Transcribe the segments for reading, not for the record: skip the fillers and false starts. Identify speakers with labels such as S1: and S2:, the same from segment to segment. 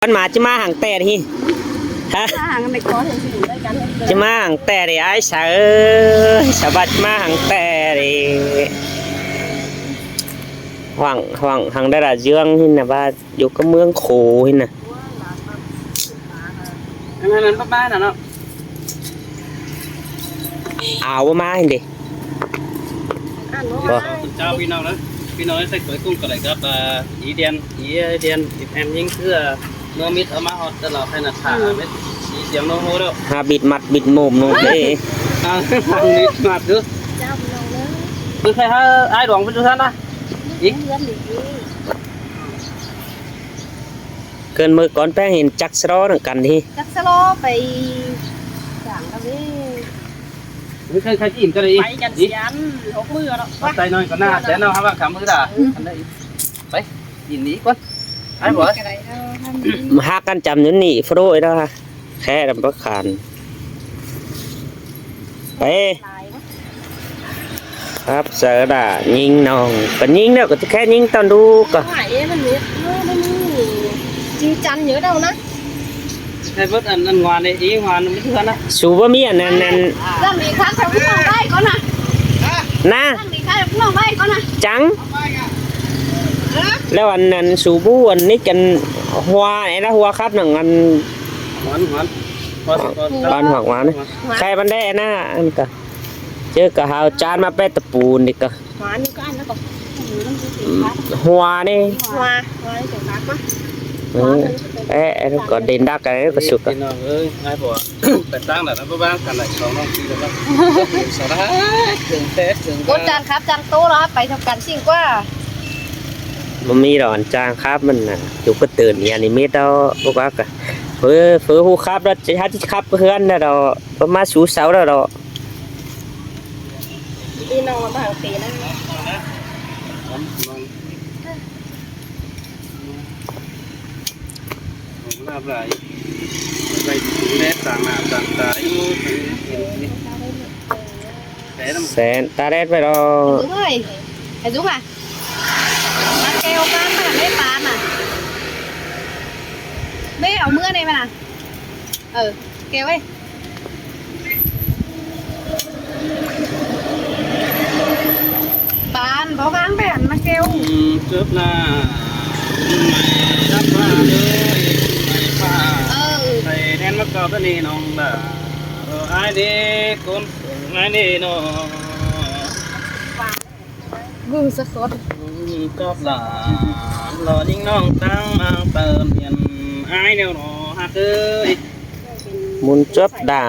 S1: มันมาจะมาห่างแต่ที่ฮะจะมาห่างแต่ดิไอ้สาวสาวบัดมาห่างแต่ดิหวังได้ละเยื่องที่น่ะว่าอยู่กับเมืองโขที่น่ะ
S2: นั้นบ้านน่ะเนาะ
S1: เอามาเห็นดิ
S2: บ่เจ้าพี่น้องนะพี่น้องใส่ก๋วยกุ้งก็ได้ครับอีเดียนแอมยิงเสื้อเมื่อมิดเอามาฮอดตลอดให้น่ะถ่าเม็ดสีเสียงโนโฮเด้อ
S1: หาบิดมัดบิดโมมโนเด้
S2: ทางนี้มาดู
S3: เจ้าพี่น้องเลย
S2: เพิ่นใครฮะอ้ายดองเพิ่นอยู่ซั่นนะอีก
S3: เพื่อนหรือ
S1: เกินมือก่อนแป้งเห็นจักสะร้อกันที่
S3: จักสโลไปสั่งกันเลย
S2: ไม่เคยใครกินก็ได้อีก
S3: ไปกันเสียนหกมือเนาะ
S2: ใจน้อยก็น่าแต่เนาะครับว่าขามือด่าอันนั้นไปกินนี้ก่อนไอ้บ่
S1: มาหากันจำอยู่นี่ฟโรยแล้วฮะแค่ลำประคานไปครับเสือด่ายิงน้องก็ยิงเนี่ยก็แค่ยิงตอนดูก็
S3: หายมันเนี่ยมันจริงจังเยอะเด้านะ
S2: ใช่เบิดอันงานในอีงานไม่เท่านะ
S1: สูบว่ามีอันนั้น
S3: เรื่องนี้ค่ะเขาพี่น้องได้ก่อนนะ
S1: นะ
S3: เรื่องนี้ค่ะพี่น้องได้ก่อนนะ
S1: จังแล้วอันนั้นสูบูอันนี้กันหัวไอ้นะหัวครับหนึ่งอัน
S2: หวาน
S1: บ้านหัวนี่ใครมันได้นะอันก็เจอกะหาวจานมาแปะตะปูนี่ก็
S3: หวานนี่ก็อันนั้นก็
S1: หัวนี่
S3: หัวนี่เจ๋งมากมั้ย
S1: เอ๊ะก็เด่นดักอะไรก็สุด
S2: พี่น้องเอ้ยไอ้บ่ไปตั้งแต่นั้นบ้านกันไหนสองน้องพี่แล้วสาระถึงเทสถึง
S3: กดจานครับจานโต๊ะแล้วไปทำกันสิ่งกว่า
S1: มันมีดอนจางครับมันน่ะอยู่ก็ตื่นเนี่ยนี่มีดเราพวกว่าก็เฟือหูครับแล้วจะหาที่ครับเพื่อนนะเราประมาณสูเสาแล้วเรา
S3: พี่น้องมาบางปีนะ
S2: ลาบไหลไปแม่ต่างหน้าต่างตาอยู่
S1: แสนตาแรดไปเรา
S3: đúng rồi thầy Dũng à ăn keo cá mà là mấy bán à mấy ảo mưa này mà nè keo ấy bán có bán bèn mà keo
S2: trước là mày đắp phaเลยmày pha thầy đen mắc cao cái này nong đã ai đi con ai đi nó
S3: gừng sốt sốt
S2: có là lo những nong tăng mang tờm hiền ai đều nó hạt ơi
S1: มุนจบด่า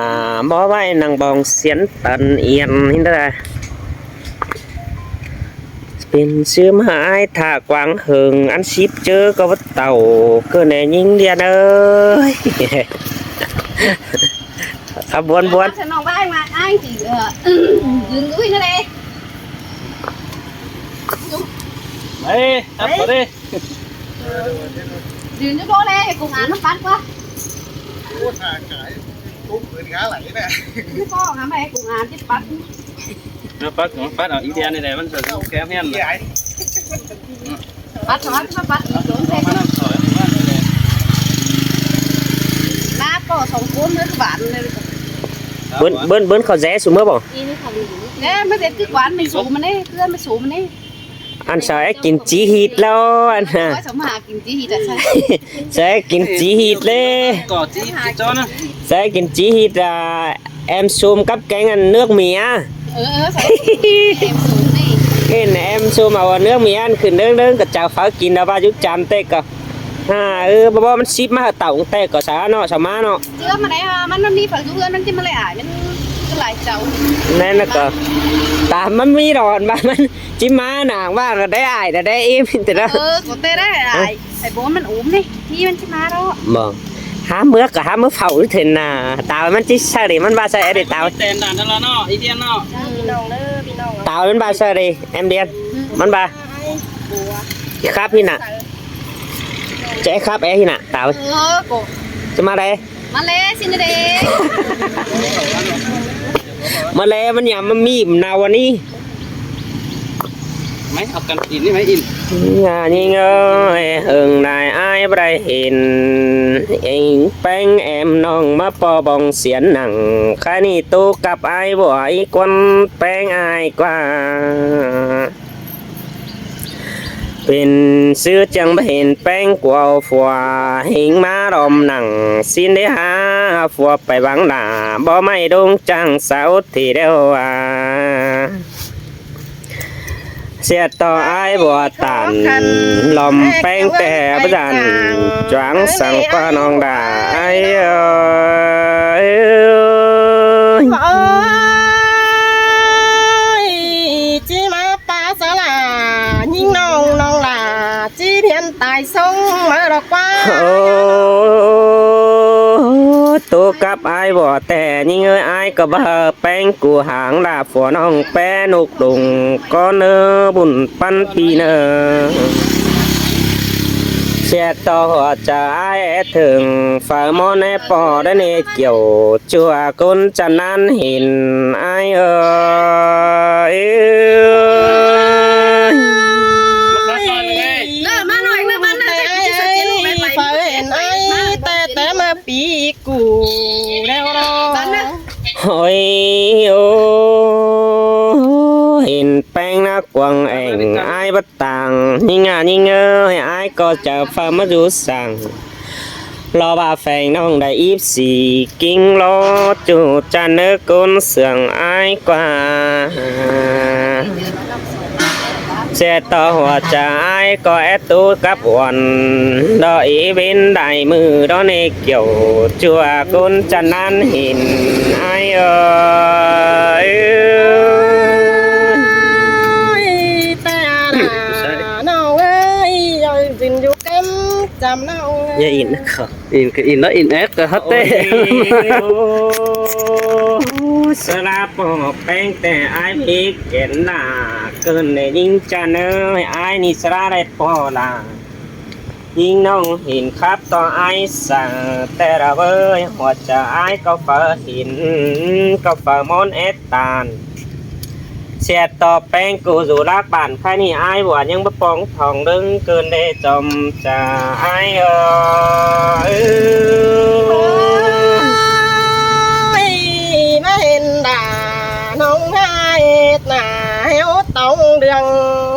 S1: บ่ไว้นางบองเสียนตันเอียนนี่ได้เป็นซื้อมาไอ้ถากวางเหิงอันชิปเจอก็วัดเต่าก็แน่ยิงเดียนเอ้ยขับวน
S3: ฉันน้องได้มาai chỉ dừng núi nữa đây
S2: đấy đắp vào đi
S3: dừng nước đố đây cùng ăn nó bắn quá
S4: cũng khá lạnh nè.
S3: cái con hả mày cùng ăn chứ bắn
S2: nó phát ở ý đen nàyมันจะkéo hen
S4: Dài.
S3: bắt nó bắt trốn thế ba có sống cuốn nữa các bạn này
S1: เบิ้นเขาแจ้สูเมื่อบ่
S3: nè mới đến cái quán mình sủ mà đấy cứ mình sủ mà đấy
S1: อันสายกินจีฮีทแล้วอันน่ะ
S3: có sống hà kim chi thì tại sao
S1: สายกินจีฮีทเลย
S2: cỏ tí cho nó
S1: สายกินจีฮีทแอมซูมกับแกงอันเนื้อเมีย
S3: phải em sủ này
S1: กินแอมซูมเอาเนื้อเมียอันขึ้นเรื่องกับเจ้าฟ้ากินแล้วว่ายุจานเตะก็บ่มันซิปมาเต่าเตะก็สาเนาะสมาเนาะ
S3: chưa mà đấyมันđi phải giúpมันที่มันเลยอ่ะมันก็หลายเจ้า
S1: นั่นน่ะก็ตามมันมีดอนบ้านมันจิมาหนางว่าก็ได้อายแต่ได้อิ่มแต่ละ
S3: có tê đấy ai bố mình ốm đi thìมันจะมาđó
S1: บ่หาเมื่อก็หาเมื่อเฝ้าอยู่เถินน่ะตามันสิซะดิมันว่าซะดิตา
S2: tên đàn đó nó ý đen nó
S3: พี่น้องเด้อพี่น้อง
S1: ตามันว่าซะดิแอมเดียนมันว่าครับพี่น่ะจะให้ครับพี่น่ะตา
S3: cô
S1: จะมาได้
S3: มาเลยสินะเด้
S1: มาแล้วมันหยามมันมีมนาววันนี้
S2: ไหมเอากันอินนี่ไหมอิน
S1: อย่ายิ่งเอ้ยเอิงนายอายบ่ได้เห็นเองแป้งแอมน้องมาปอบองเสียนหนังค่านี่ตูกับอายบ่อยกวนแป้งอายกว่าเป็นซื้อจังบ่เห็นแป้งกว่าฝัวหิงมาดอมหนังสิ้นได้หาฝัวไปบังหน้าบ่ไม่ดงจังเสาที่เดียวเสียต่ออายบัวตันลมแป้งแต่ประจันจวงสังกว่าน้องได้
S3: โอ้ยจีมาปาสลายิ่งน้องน้องลาจีเพียนตายทรงมาดอกว่า
S1: โอ้ตัวกับอายบัวแต่ยิ่งเอ้ยอายก็บ่แป้งกูหางลาฝัวน้องแป้นุกดุงก็เนอบุญปันปีเนอเสียต่อหัวใจถึงฝ่ามอนในปอได้เนเกี่ยวจัวคนจะนั้นเห็นอายเอ้ย
S3: มาหน่อยมาหน่อยไปเห็นไอ้แต่มาปีกูแล้วรอ
S1: โอ้ยโอ้เห็นแป้งนักกวางเองอายบัดต่างยิ่งยิ่งให้อายก็จะฟังมาดูสั่งรอบาแฟงน้องได้อีบสีกิ้งรอจูจะเนื้อก้นเสื่องอายกว่าเสียต่อหัวใจก็แอตูกับวันดอกอีบินได้มือดอกเนเกี่ยวจัวก้นจะนั้นเห็นอายเอ้ย
S3: แต่น้องเอ้ยยังจินอยู่กันจำน้อง
S1: อย่าอินนะครับ
S2: อินก็อินแล้วอินแอดก็ฮัตเต้
S1: สลาปอกแป้งแต่อายพีกเห็นหน้าเกินในยิ่งจะเนยอายนี่สลาได้พอละยิ่งน้องเห็นครับต่ออายสั่งแต่ละเว้ยหัวใจอายก็เฝ้าเห็นก็เฝ้ามอนเอตตานเสียต่อแป้งกูสู่รักบ้านใครนี่อายบวชยังบ่ปองทองดึงเกินได้จมจะอาย
S3: มาเห็นด่าน้องหายหน้าเหี่ยวตองเดือง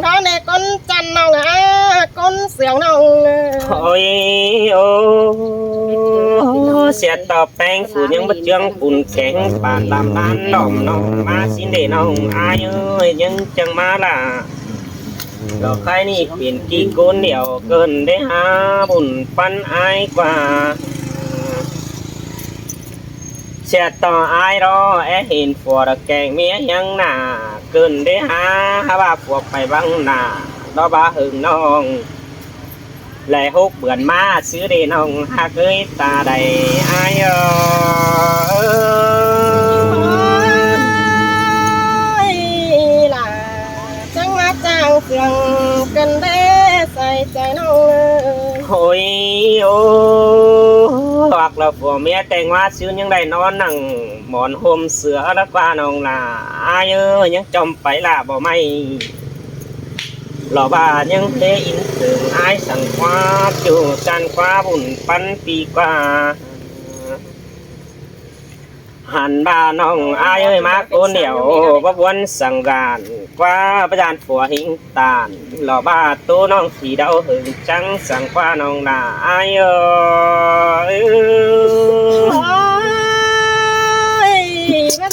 S3: เพราะในก้นจันน้องก้นเสียงน้อง
S1: โอ้ยโอ้เสียต่อแป้งกูยังบ่เจืองปุ่นแข็งปานลำล้านดอมน้องมาสิเดน้องอายเอ้ยยังจังมาล่ะดอกใครนี่เปลี่ยนกี่คนเดียวเกินได้หาบุญปันอายกว่าเสียต่ออายรอเห็นผัวแกงเมียยังหน้าเกินได้หาว่าผัวไปบังหน้าดอกบ้าหึงน้องไหลหกเบื่อนมาซื้อเดน้องหากเอ้ยตาใดอาย
S3: ล่ะจังมาจ้างเสียงกันได้ใส่ใจน้อง
S1: โอ้ยโอ้วักเราผัวเมียแต่งว่าซื้อยังได้นอนนั่งหมอนห่มเสือแล้วกว่าน้องล่ะอายยังจมไปล่ะบ่ไม่หล่อบ้ายังเทอินถึงอายสั่งคว้าจูจันคว้าบุญปันปีกว่าหันบ้าน้องอายมาโกนเดียวว่าวนสั่งการกว่าประจานผัวหิงตาลหล่อบ้าตัวน้องสีดาวหึงจังสั่งคว้าน้องนาอาย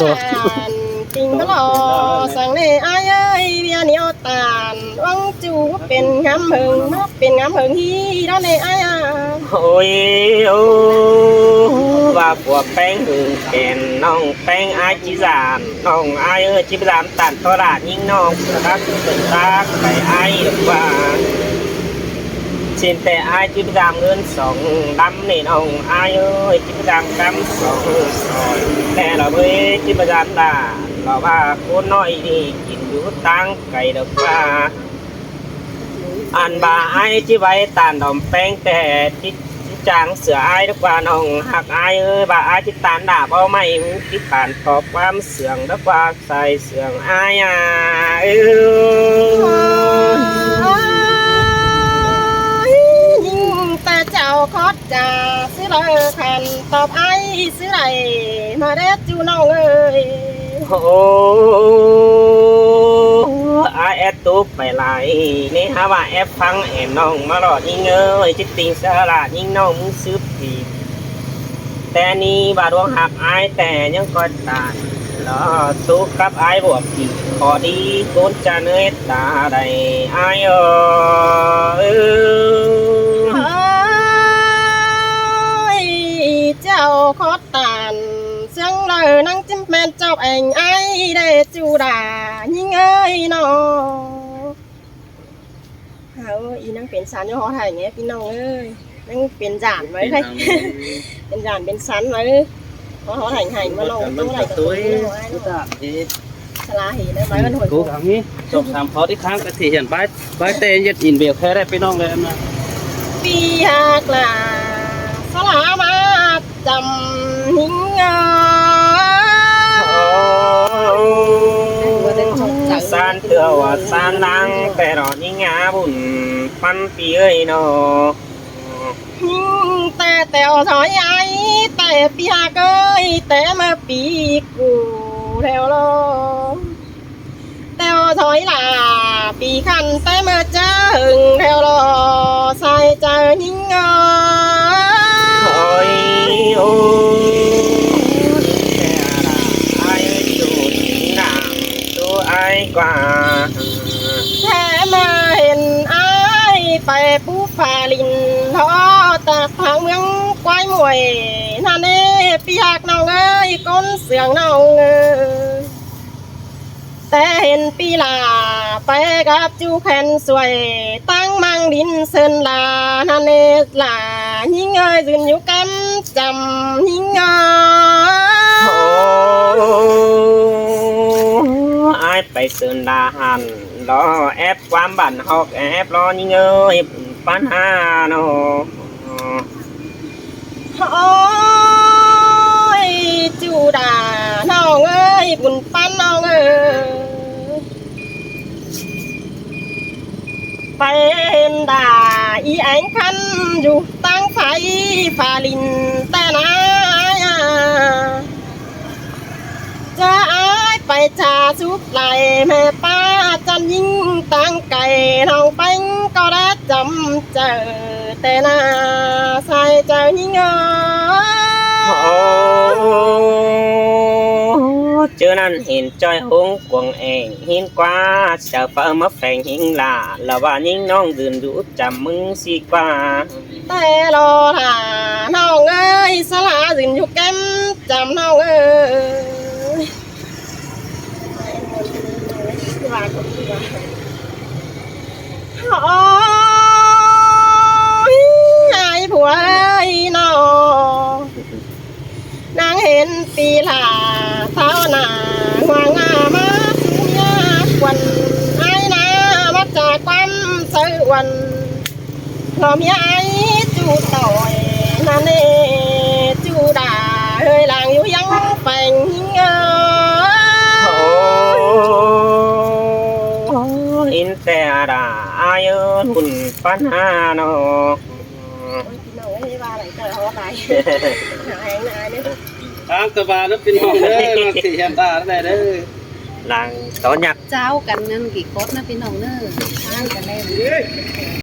S3: ตัวจริงก็รอสั่งในอายเอ้ยเบียเหนียวตาลวังจูเป็นงามเหิงเป็นงามเหิงฮีด้านในอาย
S1: โอ้ยโอ้ว่าผัวแป้งหึงแก่นน้องแป้งอายจีสานน้องอายจีสานตัดตลาดยิ่งน้องรักเป็นรักไปอายดีกว่าเช่นแต่อายจีสานเงินสองดำนี่น้องอายจีสานดำสองซอยแต่เราเว้ยจีสานด่าเราว่าคนน้อยนี่กินอยู่ตั้งไก่ดีกว่าอันบ่าไอ้ที่ไว้ตานดอมแป้งแต่ที่จางเสือไอ้ดีกว่าน้องหักไอ้บ่าไอ้ที่ตานด่าเบาไม่ที่ผ่านขอบความเสื่องดีกว่าใส่เสื่องไอ้
S3: คอดจะซื้อเลยคันตอบไอ้ซื้อไรมาเด็ดจูน้องเอ้ย
S1: โอ้อาแอดตุ๊บไปไหลนี่ฮะว่าแอปฟังแอนน้องมาหลอดยิงเอ้ยจิตติงสลาดยิงน้องมึงซื้อผีแต่นี่บาดวงหักอายแต่ยังก็ตายแล้วตุ๊กกับอายบวกผีขอดีโกนจะเนยตาใดอายเอ้ย
S3: เจ้าคอดตานเสียงเลยนั่งจิ้มแม่นเจ้าเองไอ้ได้จูดายิงเอ้ยน้องเอาอีนั่งเป็นสันอยู่หอไทยเงี้ยพี่น้องเอ้ยนั่งเป็นจานไว้เลยเป็นจานเป็นสันไว้หอไทยไห้มาลงตัวไหนกับตัวนี้ไว้
S2: กูตาเอ๊ะ
S3: สลาเห็นได้ไหมมันหด
S2: กูทางนี้จบ3ข้อที่ค้างกะทิเห็นใบเตยยัดอินเบลแค่ได้พี่น้องเลยนะ
S3: ปีหักลาสลามาจำหิงเงา
S1: สานเตือว่าสานนังแต่รอยิ่งงาบุญปันปีเอ้ยเนาะ
S3: หิงแต่แตวถอยไอแต่ปีหักเอ้ยแต่มาปีกูแล้วลงแตวถอยลาปีขันแต่มาเจอหึงแล้วรอใส่ใจหิงเงา
S1: โอ้ยโอ้แต่ละไอ้อยู่ถึงนางตัวไอ้กว่า
S3: แท้มาเห็นไอ้ไปปูฟาลินท้อแต่ทางเมืองควายมวยนั่นเอ้ปีหักน้องเอ้ยก้นเสืองน้องเอ้ยแต่เห็นปีลาไปกับจูแผ่นสวยตั้งมังดินเซินลานั่นเอ้ลายิงเอ้ยยืนอยู่กันจำยิงเอ้ย
S1: โอ้ไอ้ไปเสินดาหันรอแอปความบันหอกแอปรอยิ่งเอ้ยปัญหาเนาะ
S3: โอ้ยจูดาน้องเอ้ยบุญปันน้องเอ้ยไปเห็นด่าอีแองคันอยู่ตั้งไฟฟ้าลินแต่นาจะอายไปชาสุกไหลแม่ป้าจันยิ่งตั้งไก่น้องเป็งก็ได้จำเจอแต่นาใส่เจ้ายิ่งเอ้ย
S1: โอ้เจอนั่นเห็นจอยหงกวงเองหินกว่าเจ้าเปิมาแฝงหิงลาแล้วว่ายิ่งน้องดื่นดูจำมึงสิกว่า
S3: แต่รอท่าน้องเอ้ยสลาสินอยู่แก้มจำน้องเอ้ยโอ้ยไอ้ผัวเอ้ยน้องนางเห็นปีลาเท้าหน้าห่วงอามาสุญญาควันไอ้นามาจากความสวรรค์พร้อมยายจูต่อยนั่นเอจูด่าเฮ้ยหลังอยู่ยังแป่งหิงเอ้
S1: โอ้
S3: ย
S1: อินแต่ดาอายหุ่นปัญหาเนาะ
S3: พี่น้องไม่ได้ว่าอะไรแต่เขาตายหายนายเนี่ย
S2: ทางตะบานนั้นเป็นห้องเด้อมาสิเห็นตาได้เด้อ
S1: หลังตอนยัก
S5: เจ้ากันนั่นกี่โคตรนะพี่น้องเนอร์ทานกันแน่